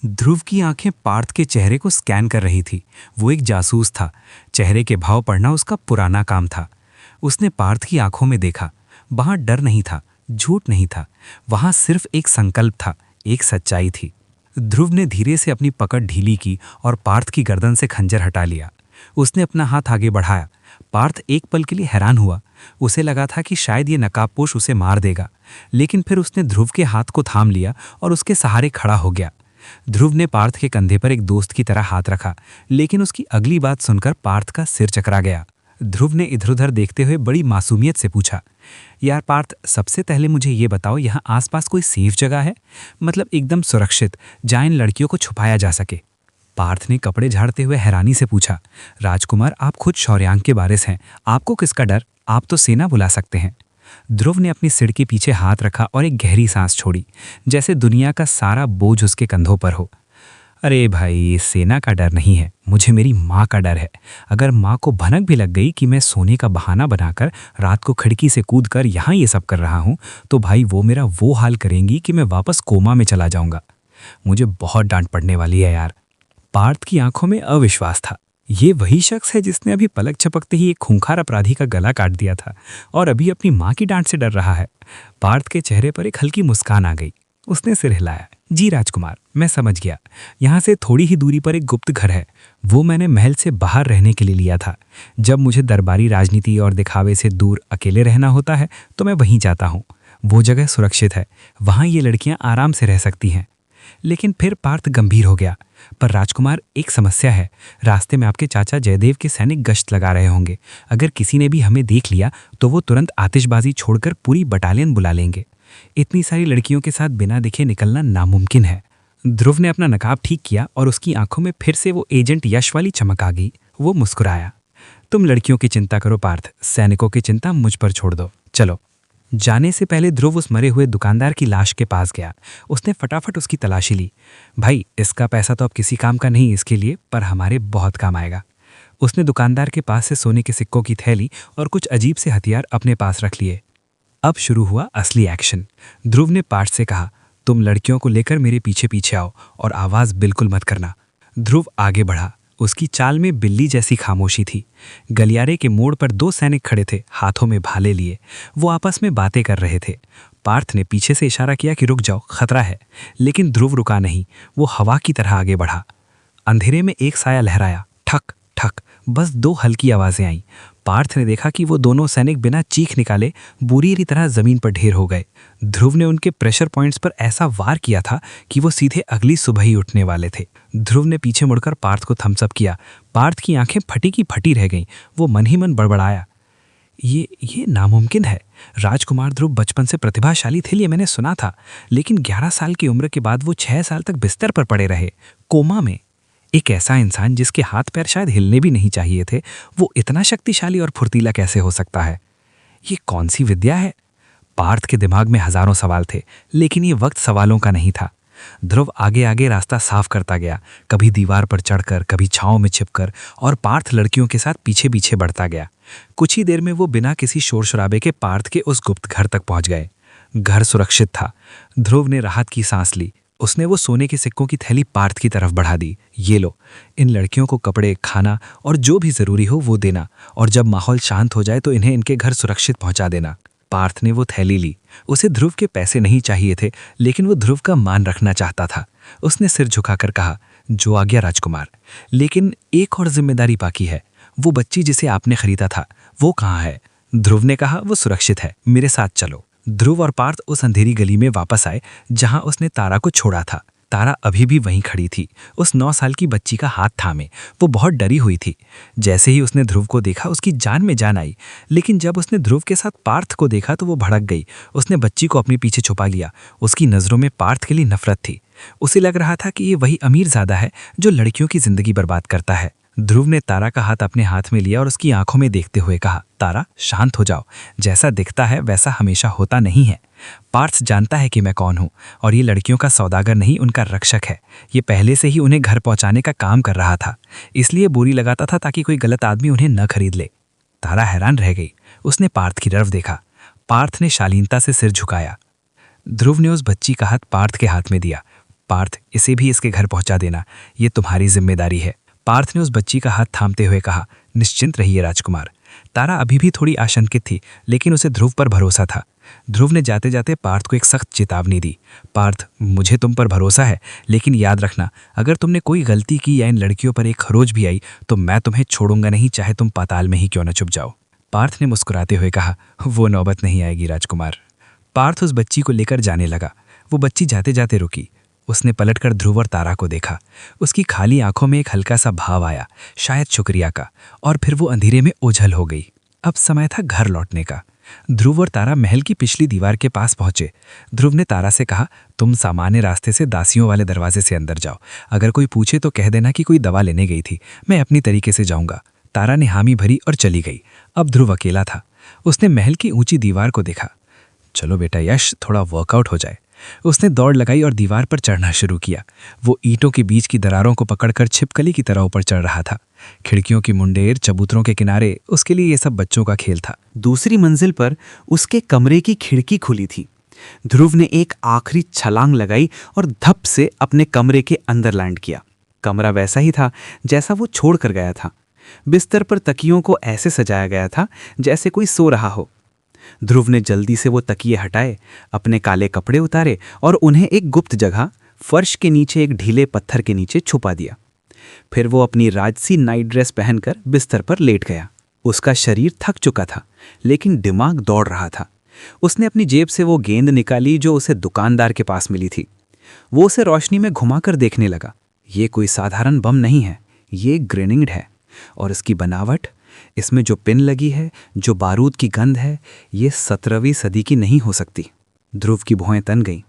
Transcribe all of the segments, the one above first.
ध्रुव की आंखें पार्थ के चेहरे को स्कैन कर रही थी। वो एक जासूस था। चेहरे के भाव पढ़ना उसका पुराना काम था। उसने पार्थ की आंखों में देखा। वहां डर नहीं था, झूठ नहीं था, वहां सिर्फ एक संकल्प था, एक सच्चाई थी। ध्रुव ने धीरे से अपनी पकड़ ढीली की और पार्थ की गर्दन से खंजर हटा लिया। उसने अपना हाथ आगे बढ़ाया। पार्थ एक पल के लिए हैरान हुआ। उसे लगा था कि शायद ये नकाबपोश उसे मार देगा, लेकिन फिर उसने ध्रुव के हाथ को थाम लिया और उसके सहारे खड़ा हो गया। ध्रुव ने पार्थ के कंधे पर एक दोस्त की तरह हाथ रखा, लेकिन उसकी अगली बात सुनकर पार्थ का सिर चकरा गया। ध्रुव ने इधर-उधर देखते हुए बड़ी मासूमियत से पूछा, यार पार्थ, सबसे पहले मुझे ये बताओ, यहाँ आसपास कोई सेफ जगह है? मतलब एकदम सुरक्षित, जहाँ इन लड़कियों को छुपाया जा सके। पार्थ ने कपड़े झाड़ते हुए हैरानी से पूछा, राजकुमार, आप खुद शौर्यांग के वारिस हैं, आपको किसका डर? आप तो सेना बुला सकते हैं। ध्रुव ने अपनी सिर के पीछे हाथ रखा और एक गहरी सांस छोड़ी, जैसे दुनिया का सारा बोझ उसके कंधों पर हो। अरे भाई, सेना का डर नहीं है, मुझे मेरी माँ का डर है। अगर माँ को भनक भी लग गई कि मैं सोने का बहाना बनाकर रात को खिड़की से कूदकर यहाँ ये सब कर रहा हूँ, तो भाई वो मेरा वो हाल करेंगी कि मैं वापस कोमा में चला जाऊँगा। मुझे बहुत डांट पड़ने वाली है यार। पार्थ की आंखों में अविश्वास था। ये वही शख्स है जिसने अभी पलक झपकते ही एक खूंखार अपराधी का गला काट दिया था और अभी अपनी माँ की डांट से डर रहा है। पार्थ के चेहरे पर एक हल्की मुस्कान आ गई। उसने सिर हिलाया। जी राजकुमार, मैं समझ गया। यहाँ से थोड़ी ही दूरी पर एक गुप्त घर है। वो मैंने महल से बाहर रहने के लिए लिया था। जब मुझे दरबारी राजनीति और दिखावे से दूर अकेले रहना होता है तो मैं वहीं जाता हूँ। वो जगह सुरक्षित है, वहाँ ये लड़कियाँ आराम से रह सकती हैं। लेकिन फिर पार्थ गंभीर हो गया। पर राजकुमार, एक समस्या है। रास्ते में आपके चाचा जयदेव के सैनिक गश्त लगा रहे होंगे। अगर किसी ने भी हमें देख लिया तो वो तुरंत आतिशबाजी छोड़कर पूरी बटालियन बुला लेंगे। इतनी सारी लड़कियों के साथ बिना दिखे निकलना नामुमकिन है। ध्रुव ने अपना नकाब ठीक किया और उसकी आंखों में फिर से वो एजेंट यश वाली चमक आ गई। वो मुस्कुराया। तुम लड़कियों की चिंता करो पार्थ, सैनिकों की चिंता मुझ पर छोड़ दो। चलो। जाने से पहले ध्रुव उस मरे हुए दुकानदार की लाश के पास गया। उसने फटाफट उसकी तलाशी ली। भाई, इसका पैसा तो अब किसी काम का नहीं इसके लिए, पर हमारे बहुत काम आएगा। उसने दुकानदार के पास से सोने के सिक्कों की थैली और कुछ अजीब से हथियार अपने पास रख लिए। अब शुरू हुआ असली एक्शन। ध्रुव ने पार्थ से कहा, तुम लड़कियों को लेकर मेरे पीछे पीछे आओ और आवाज बिल्कुल मत करना। ध्रुव आगे बढ़ा। उसकी चाल में बिल्ली जैसी खामोशी थी। गलियारे के मोड़ पर दो सैनिक खड़े थे, हाथों में भाले लिए। वो आपस में बातें कर रहे थे। पार्थ ने पीछे से इशारा किया कि रुक जाओ, खतरा है। लेकिन ध्रुव रुका नहीं। वो हवा की तरह आगे बढ़ा। अंधेरे में एक साया लहराया। ठक ठक, बस दो हल्की आवाजें आईं। पार्थ ने देखा कि वो दोनों सैनिक बिना चीख निकाले बुरी तरह जमीन पर ढेर हो गए। ध्रुव ने उनके प्रेशर पॉइंट्स पर ऐसा वार किया था कि वो सीधे अगली सुबह ही उठने वाले थे। ध्रुव ने पीछे मुड़कर पार्थ को थम्स अप किया। पार्थ की आंखें फटी की फटी रह गईं। वो मन ही मन बड़बड़ाया, ये नामुमकिन है। राजकुमार ध्रुव बचपन से प्रतिभाशाली थे, ये मैंने सुना था। लेकिन 11 साल की उम्र के बाद वो 6 साल तक बिस्तर पर पड़े रहे, कोमा में। एक ऐसा इंसान जिसके हाथ पैर शायद हिलने भी नहीं चाहिए थे, वो इतना शक्तिशाली और फुर्तीला कैसे हो सकता है? ये कौन सी विद्या है? पार्थ के दिमाग में हजारों सवाल थे, लेकिन ये वक्त सवालों का नहीं था। ध्रुव आगे आगे रास्ता साफ करता गया, कभी दीवार पर चढ़कर, कभी छांव में छिपकर, और पार्थ लड़कियों के साथ पीछे पीछे बढ़ता गया। कुछ ही देर में वो बिना किसी शोर शराबे के पार्थ के उस गुप्त घर तक पहुंच गए। घर सुरक्षित था। ध्रुव ने राहत की सांस ली। उसने वो सोने के सिक्कों की थैली पार्थ की तरफ बढ़ा दी। ये लो, इन लड़कियों को कपड़े, खाना और जो भी जरूरी हो वो देना, और जब माहौल शांत हो जाए तो इन्हें इनके घर सुरक्षित पहुंचा देना। पार्थ ने वो थैली ली। उसे ध्रुव के पैसे नहीं चाहिए थे, लेकिन वो ध्रुव का मान रखना चाहता था। उसने सिर झुकाकर कहा, जो आ गया राजकुमार। लेकिन एक और जिम्मेदारी बाकी है। वो बच्ची जिसे आपने खरीदा था, वो कहाँ है? ध्रुव ने कहा, वो सुरक्षित है, मेरे साथ चलो। ध्रुव और पार्थ उस अंधेरी गली में वापस आए जहां उसने तारा को छोड़ा था। तारा अभी भी वहीं खड़ी थी, उस 9 साल की बच्ची का हाथ थामे। वो बहुत डरी हुई थी। जैसे ही उसने ध्रुव को देखा, उसकी जान में जान आई। लेकिन जब उसने ध्रुव के साथ पार्थ को देखा तो वो भड़क गई। उसने बच्ची को अपने पीछे छुपा लिया। उसकी नज़रों में पार्थ के लिए नफरत थी। उसे लग रहा था कि ये वही अमीरजादा है जो लड़कियों की जिंदगी बर्बाद करता है। ध्रुव ने तारा का हाथ अपने हाथ में लिया और उसकी आंखों में देखते हुए कहा, तारा, शांत हो जाओ। जैसा दिखता है वैसा हमेशा होता नहीं है। पार्थ जानता है कि मैं कौन हूँ, और ये लड़कियों का सौदागर नहीं, उनका रक्षक है। ये पहले से ही उन्हें घर पहुंचाने का काम कर रहा था, इसलिए बोली लगाता था ताकि कोई गलत आदमी उन्हें न खरीद ले। तारा हैरान रह गई। उसने पार्थ की तरफ देखा। पार्थ ने शालीनता से सिर झुकाया। ध्रुव ने उस बच्ची का हाथ पार्थ के हाथ में दिया। पार्थ, इसे भी इसके घर पहुंचा देना, ये तुम्हारी जिम्मेदारी है। पार्थ ने उस बच्ची का हाथ थामते हुए कहा। निश्चिंत रहिए राजकुमार। तारा अभी भी थोड़ी आशंकित थी, लेकिन उसे ध्रुव पर भरोसा था। ध्रुव ने जाते जाते पार्थ को एक सख्त चेतावनी दी। पार्थ, मुझे तुम पर भरोसा है, लेकिन याद रखना, अगर तुमने कोई गलती की या इन लड़कियों पर एक खरोच भी आई तो मैं तुम्हें छोड़ूंगा नहीं, चाहे तुम पाताल में ही क्यों न छुप जाओ। पार्थ ने मुस्कुराते हुए कहा, वो नौबत नहीं आएगी राजकुमार। पार्थ उस बच्ची को लेकर जाने लगा। वो बच्ची जाते जाते रुकी। उसने पलटकर ध्रुव और तारा को देखा। उसकी खाली आंखों में एक हल्का सा भाव आया, शायद शुक्रिया का, और फिर वो अंधेरे में ओझल हो गई। अब समय था घर लौटने का। ध्रुव और तारा महल की पिछली दीवार के पास पहुंचे। ध्रुव ने तारा से कहा, तुम सामान्य रास्ते से दासियों वाले दरवाजे से अंदर जाओ। अगर कोई पूछे तो कह देना कि कोई दवा लेने गई थी, मैं अपनी तरीके से जाऊंगा। तारा ने हामी भरी और चली गई। अब ध्रुव अकेला था। उसने महल की ऊंची दीवार को देखा। चलो बेटा यश, थोड़ा वर्कआउट हो जाए। उसने दौड़ लगाई और दीवार पर चढ़ना शुरू किया। वो ईंटों के बीच की दरारों को पकड़कर छिपकली की तरह ऊपर चढ़ रहा था। खिड़कियों की मुंडेर, चबूतरों के किनारे, उसके लिए ये सब बच्चों का खेल था। दूसरी मंजिल पर उसके कमरे की खिड़की खुली थी। ध्रुव ने एक आखिरी छलांग लगाई और धप से अपने कमरे के अंदर लैंड किया। कमरा वैसा ही था जैसा वो छोड़ कर गया था। बिस्तर पर तकियों को ऐसे सजाया गया था जैसे कोई सो रहा हो। ध्रुव ने जल्दी से वो तकिए हटाए, अपने काले कपड़े उतारे और उन्हें एक गुप्त जगह, फर्श के नीचे एक ढीले पत्थर के नीचे छुपा दिया। फिर वो अपनी राजसी नाइट ड्रेस पहनकर बिस्तर पर लेट गया। उसका शरीर थक चुका था, लेकिन दिमाग दौड़ रहा था। उसने अपनी जेब से वो गेंद निकाली जो उसे दुकानदार के पास मिली थी। वो उसे रोशनी में घुमाकर देखने लगा। ये कोई साधारण बम नहीं है, ये ग्रेनेड है। और इसकी बनावट, इसमें जो पिन लगी है, जो बारूद की गंध है, ये 17वीं सदी की नहीं हो सकती। ध्रुव की भौहें तन गईं।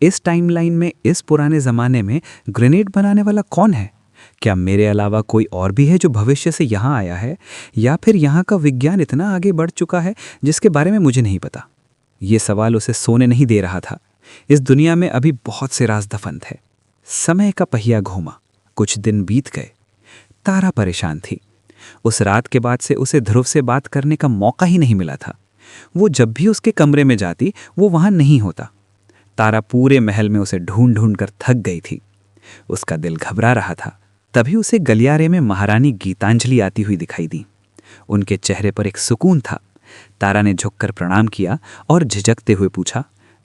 इस टाइमलाइन में, इस पुराने ज़माने में ग्रेनेड बनाने वाला कौन है? क्या मेरे अलावा कोई और भी है जो भविष्य से यहाँ आया है, या फिर यहाँ का विज्ञान इतना आगे बढ़ चुका है जिसके बारे में मुझे नहीं पता? ये सवाल उसे सोने नहीं दे रहा था। इस दुनिया में अभी बहुत से राज दफन थे। समय का पहिया घूमा। कुछ दिन बीत गए। तारा परेशान थी। उस रात के बाद से उसे ध्रुव से बात करने का मौका ही नहीं मिला था। वो जब भी उसके कमरे में जाती, वो वहां नहीं होता। तारा पूरे महल में उसे ढूंढ ढूंढ कर थक गई थी। उसका दिल घबरा रहा था। तभी उसे गलियारे में महारानी गीतांजलि आती हुई दिखाई दी। उनके चेहरे पर एक सुकून था। तारा ने झुककर प्रणाम किया और झिझकते हुए पूछा,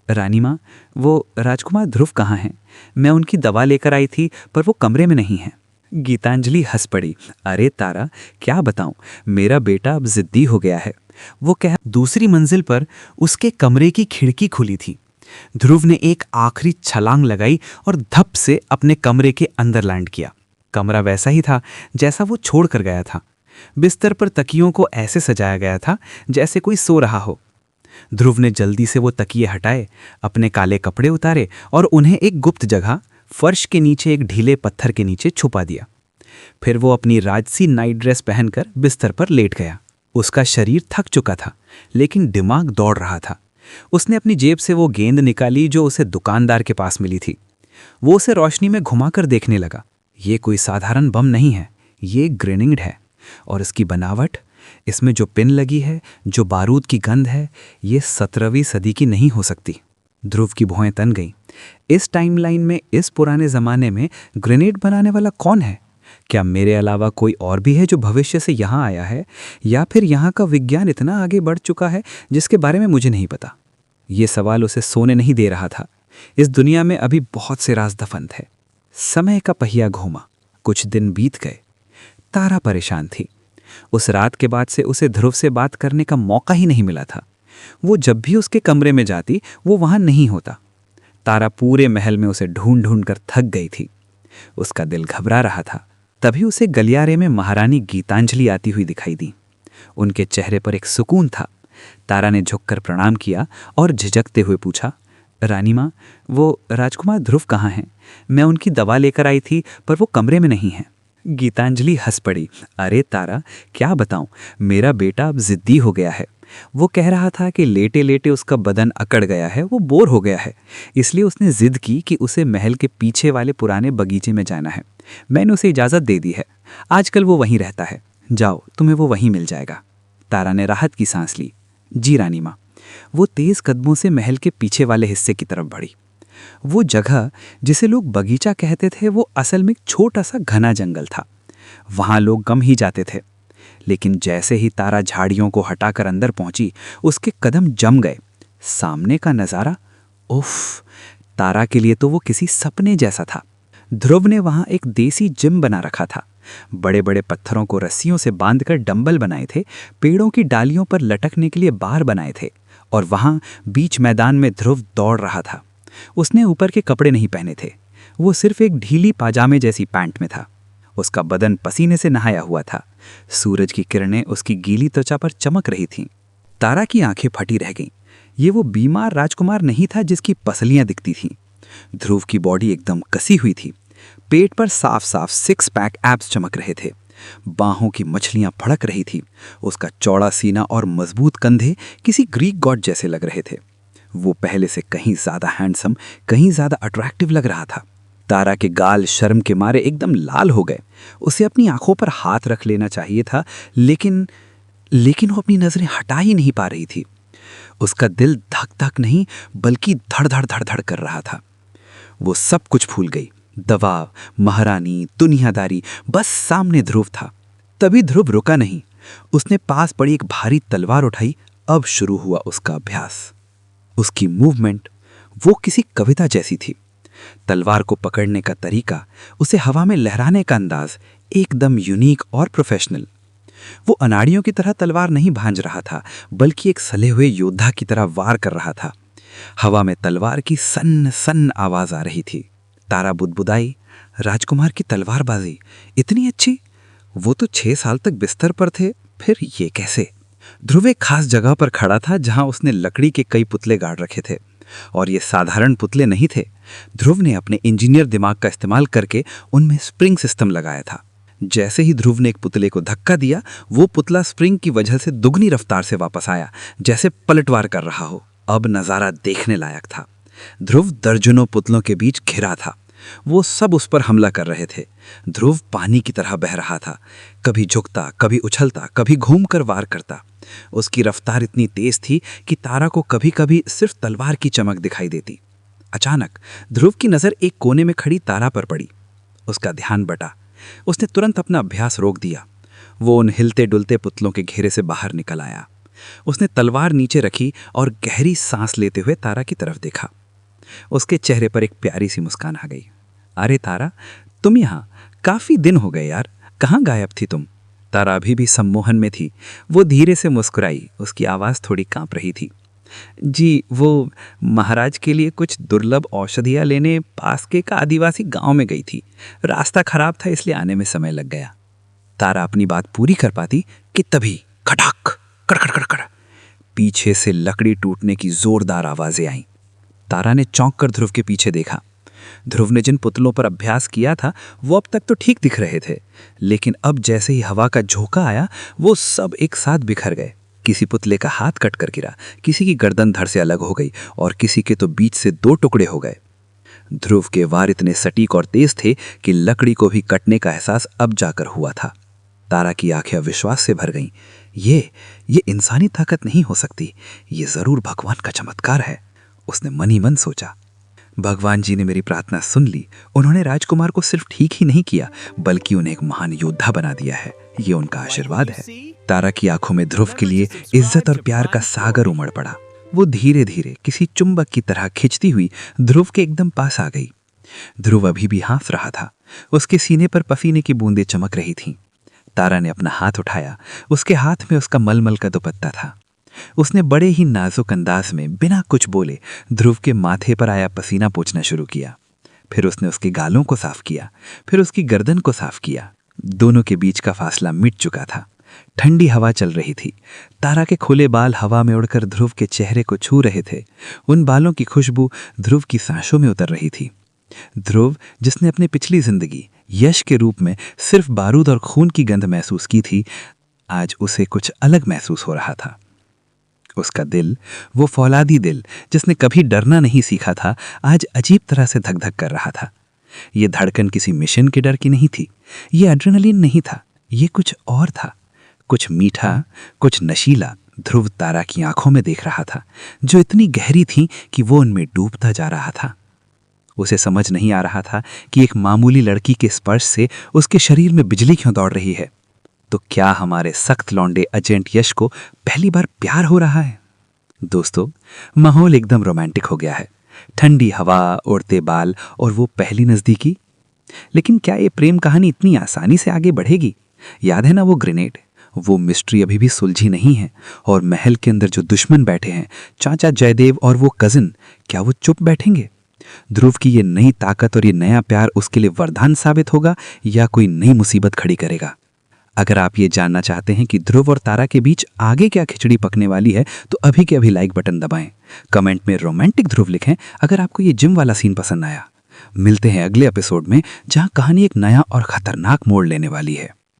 रानी माँ, वो राजकुमार ध्रुव कहाँ हैं? मैं उनकी दवा लेकर आई थी, पर वो कमरे में नहीं है। गीतांजलि हंस पड़ी। अरे तारा, क्या बताऊं, मेरा बेटा अब जिद्दी हो गया है। वो कह दूसरी मंजिल पर उसके कमरे की खिड़की खुली थी। ध्रुव ने एक आखिरी छलांग लगाई और धप से अपने कमरे के अंदर लैंड किया। कमरा वैसा ही था जैसा वो छोड़ कर गया था। बिस्तर पर तकियों को ऐसे सजाया गया था जैसे कोई सो रहा हो। ध्रुव ने जल्दी से वो तकिए हटाए, अपने काले कपड़े उतारे और उन्हें एक गुप्त जगह, फर्श के नीचे एक ढीले पत्थर के नीचे छुपा दिया। फिर वो अपनी राजसी नाइट ड्रेस पहनकर बिस्तर पर लेट गया। उसका शरीर थक चुका था, लेकिन दिमाग दौड़ रहा था। उसने अपनी जेब से वो गेंद निकाली जो उसे दुकानदार के पास मिली थी। वो उसे रोशनी में घुमाकर देखने लगा। ये कोई साधारण बम नहीं है, ये ग्रेनेड है। और इसकी बनावट, इसमें जो पिन लगी है, जो बारूद की गंध है, ये 17वीं सदी की नहीं हो सकती। ध्रुव की भौहें तन गईं। इस टाइमलाइन में, इस पुराने ज़माने में ग्रेनेड बनाने वाला कौन है? क्या मेरे अलावा कोई और भी है जो भविष्य से यहाँ आया है, या फिर यहाँ का विज्ञान इतना आगे बढ़ चुका है जिसके बारे में मुझे नहीं पता? ये सवाल उसे सोने नहीं दे रहा था। इस दुनिया में अभी बहुत से राज दफन थे। समय का पहिया घूमा। कुछ दिन बीत गए। तारा परेशान थी। उस रात के बाद से उसे ध्रुव से बात करने का मौका ही नहीं मिला था। वो जब भी उसके कमरे में जाती, वो वहां नहीं होता। तारा पूरे महल में उसे ढूंढ ढूंढ कर थक गई थी। उसका दिल घबरा रहा था। तभी उसे गलियारे में महारानी गीतांजलि आती हुई दिखाई दी। उनके चेहरे पर एक सुकून था। तारा ने झुककर प्रणाम किया और झिझकते हुए पूछा, रानी माँ, वो राजकुमार ध्रुव कहाँ हैं? मैं उनकी दवा लेकर आई थी, पर वो कमरे में नहीं है। गीतांजलि हंस पड़ी। अरे तारा, क्या बताऊं, मेरा बेटा अब जिद्दी हो गया है। वो कह रहा था कि लेटे लेटे उसका बदन अकड़ गया है, वो बोर हो गया है। इसलिए उसने जिद की कि उसे महल के पीछे वाले पुराने बगीचे में जाना है। मैंने उसे इजाज़त दे दी है। आजकल वो वहीं रहता है। जाओ, तुम्हें वो वहीं मिल जाएगा। तारा ने राहत की सांस ली। जी रानी माँ। वो तेज़ कदमों से महल के पीछे वाले हिस्से की तरफ बढ़ी। वो जगह जिसे लोग बगीचा कहते थे वो असल में एक छोटा सा घना जंगल था। वहां लोग कम ही जाते थे। लेकिन जैसे ही तारा झाड़ियों को हटाकर अंदर पहुंची, उसके कदम जम गए। सामने का नजारा, उफ! तारा के लिए तो वो किसी सपने जैसा था। ध्रुव ने वहां एक देसी जिम बना रखा था। बड़े बड़े पत्थरों को रस्सियों से बांधकर डंबल बनाए थे, पेड़ों की डालियों पर लटकने के लिए बार बनाए थे, और वहां बीच मैदान में ध्रुव दौड़ रहा था। उसने ऊपर के कपड़े नहीं पहने थे, वो सिर्फ एक ढीली पाजामे जैसी पैंट में था। उसका बदन पसीने से नहाया हुआ था। सूरज की किरणें उसकी गीली त्वचा पर चमक रही थीं। तारा की आंखें फटी रह गईं। ये वो बीमार राजकुमार नहीं था जिसकी पसलियां दिखती थीं। ध्रुव की बॉडी एकदम कसी हुई थी। पेट पर साफ साफ 6 पैक एब्स चमक रहे थे। बाहों की मछलियां फड़क रही थी। उसका चौड़ा सीना और मजबूत कंधे किसी ग्रीक गॉड जैसे लग रहे थे। वो पहले से कहीं ज्यादा हैंडसम, कहीं ज्यादा अट्रैक्टिव लग रहा था। तारा के गाल शर्म के मारे एकदम लाल हो गए। उसे अपनी आंखों पर हाथ रख लेना चाहिए था, लेकिन वो अपनी नजरें हटा ही नहीं पा रही थी। उसका दिल धक धक नहीं बल्कि धड़ धड़ धड़ धड़ कर रहा था। वो सब कुछ भूल गई। दबाव, महारानी, दुनियादारी, बस सामने ध्रुव था। तभी ध्रुव रुका नहीं। उसने पास पड़ी एक भारी तलवार उठाई। अब शुरू हुआ उसका अभ्यास। उसकी मूवमेंट वो किसी कविता जैसी थी। तलवार को पकड़ने का तरीका, उसे हवा में लहराने का अंदाज एकदम यूनिक और प्रोफेशनल। वो अनाड़ियों की तरह तलवार नहीं भांज रहा था, बल्कि एक सले हुए योद्धा की तरह वार कर रहा था। हवा में तलवार की सन्न सन्न आवाज आ रही थी। तारा बुदबुदाई, राजकुमार की तलवारबाजी इतनी अच्छी! वो तो 6 साल तक बिस्तर पर थे, फिर ये कैसे? ध्रुव एक खास जगह पर खड़ा था जहां उसने लकड़ी के कई पुतले गाड़ रखे थे, और ये साधारण पुतले नहीं थे। ध्रुव ने अपने इंजीनियर दिमाग का इस्तेमाल करके उनमें स्प्रिंग सिस्टम लगाया था। जैसे ही ध्रुव ने एक पुतले को धक्का दिया, वो पुतला स्प्रिंग की वजह से दुगनी रफ्तार से वापस आया, जैसे पलटवार कर रहा हो। अब नजारा देखने लायक था। ध्रुव दर्जनों पुतलों के बीच घिरा था। वो सब उस पर हमला कर रहे थे। ध्रुव पानी की तरह बह रहा था, कभी झुकता, कभी उछलता, कभी घूमकर वार करता। उसकी रफ्तार इतनी तेज थी कि तारा को कभी कभी सिर्फ तलवार की चमक दिखाई देती। अचानक ध्रुव की नजर एक कोने में खड़ी तारा पर पड़ी। उसका ध्यान बटा। उसने तुरंत अपना अभ्यास रोक दिया। वो उन हिलते डुलते पुतलों के घेरे से बाहर निकल आया। उसने तलवार नीचे रखी और गहरी सांस लेते हुए तारा की तरफ देखा। उसके चेहरे पर एक प्यारी सी मुस्कान आ गई। अरे तारा, तुम यहाँ? काफी दिन हो गए यार, कहाँ गायब थी तुम? तारा अभी भी सम्मोहन में थी। वो धीरे से मुस्कुराई। उसकी आवाज थोड़ी कांप रही थी। जी, वो महाराज के लिए कुछ दुर्लभ औषधियाँ लेने पास के एक आदिवासी गांव में गई थी। रास्ता खराब था, इसलिए आने में समय लग गया। तारा अपनी बात पूरी कर पाती कि तभी खटाक, कड़कड़ कड़कड़, पीछे से लकड़ी टूटने की जोरदार आवाजें आईं। तारा ने चौंक कर ध्रुव के पीछे देखा। ध्रुव ने जिन पुतलों पर अभ्यास किया था वो अब तक तो ठीक दिख रहे थे, लेकिन अब जैसे ही हवा का झोंका आया, वो सब एक साथ बिखर गए। किसी पुतले का हाथ कटकर गिरा, किसी की गर्दन धड़ से अलग हो गई, और किसी के तो बीच से 2 टुकड़े हो गए। ध्रुव के वार इतने सटीक और तेज थे कि लकड़ी को भी कटने का एहसास अब जाकर हुआ था। तारा की आंखें अविश्वास से भर गईं। ये इंसानी ताकत नहीं हो सकती, ये जरूर भगवान का चमत्कार है, उसने मन ही मन सोचा। भगवान जी ने मेरी प्रार्थना सुन ली। उन्होंने राजकुमार को सिर्फ ठीक ही नहीं किया, बल्कि उन्हें एक महान योद्धा बना दिया है। ये उनका आशीर्वाद है। तारा की आंखों में ध्रुव के लिए इज्जत और प्यार का सागर उमड़ पड़ा। वो धीरे धीरे किसी चुंबक की तरह खिंचती हुई ध्रुव के एकदम पास आ गई। ध्रुव अभी भी हंस रहा था। उसके सीने पर पसीने की बूंदें चमक रही थीं। तारा ने अपना हाथ उठाया। उसके हाथ में उसका मलमल का दुपट्टा था। उसने बड़े ही नाजुक अंदाज में बिना कुछ बोले ध्रुव के माथे पर आया पसीना पोंछना शुरू किया। फिर उसने उसके गालों को साफ किया, फिर उसकी गर्दन को साफ किया। दोनों के बीच का फासला मिट चुका था। ठंडी हवा चल रही थी। तारा के खुले बाल हवा में उड़कर ध्रुव के चेहरे को छू रहे थे। उन बालों की खुशबू ध्रुव की सांसों में उतर रही थी। ध्रुव, जिसने अपनी पिछली जिंदगी यश के रूप में सिर्फ बारूद और खून की गंध महसूस की थी, आज उसे कुछ अलग महसूस हो रहा था। उसका दिल, वो फौलादी दिल जिसने कभी डरना नहीं सीखा था, आज अजीब तरह से धक धक कर रहा था। ये धड़कन किसी मिशन के डर की नहीं थी। ये एड्रेनलिन नहीं था। ये कुछ और था, कुछ मीठा, कुछ नशीला। ध्रुव तारा की आंखों में देख रहा था, जो इतनी गहरी थी कि वो उनमें डूबता जा रहा था। उसे समझ नहीं आ रहा था कि एक मामूली लड़की के स्पर्श से उसके शरीर में बिजली क्यों दौड़ रही है। तो क्या हमारे सख्त लौंडे एजेंट यश को पहली बार प्यार हो रहा है? दोस्तों, माहौल एकदम रोमांटिक हो गया है। ठंडी हवा, उड़ते बाल और वो पहली नज़दीकी। लेकिन क्या ये प्रेम कहानी इतनी आसानी से आगे बढ़ेगी? याद है ना वो ग्रेनेड? वो मिस्ट्री अभी भी सुलझी नहीं है। और महल के अंदर जो दुश्मन बैठे हैं, चाचा जयदेव और वो कजिन, क्या वो चुप बैठेंगे? ध्रुव की ये नई ताकत और ये नया प्यार उसके लिए वरदान साबित होगा या कोई नई मुसीबत खड़ी करेगा? अगर आप ये जानना चाहते हैं कि ध्रुव और तारा के बीच आगे क्या खिचड़ी पकने वाली है, तो अभी के अभी लाइक बटन दबाएं। कमेंट में रोमांटिक ध्रुव लिखें अगर आपको ये जिम वाला सीन पसंद आया। मिलते हैं अगले एपिसोड में, जहां कहानी एक नया और खतरनाक मोड़ लेने वाली है।